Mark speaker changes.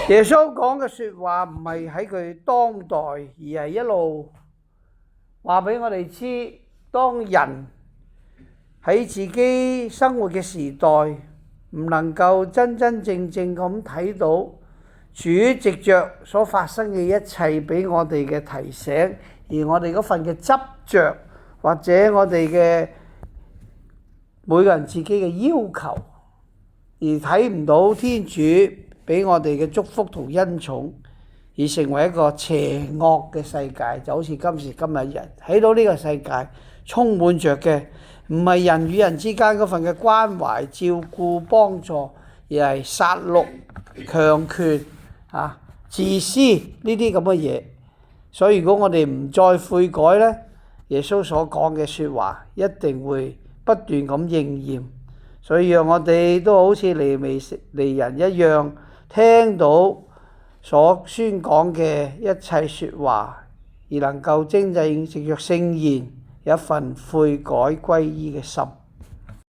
Speaker 1: 耶穌講嘅說話唔係喺佢當代，而係一路話俾我哋知，當人喺自己生活嘅時代，唔能夠真真正正咁睇到主藉着所發生嘅一切俾我哋嘅提醒，而我哋嗰份嘅執着，或者我哋嘅每個人自己嘅要求，而睇唔到天主俾我哋嘅祝福同恩寵，而成為一個邪惡嘅世界，就好似今時今日人睇到呢個世界充滿着嘅唔係人與人之間嗰份嘅關懷、照顧、幫助，而係殺戮、強權、自私呢啲咁嘅嘢。所以如果我哋唔再悔改呢，耶穌所講嘅說話一定會不斷咁應驗。所以讓我哋都好似尼尼人一樣，聽到所宣講嘅一切說話，而能夠精進藉著聖言，有一份悔改歸依嘅心。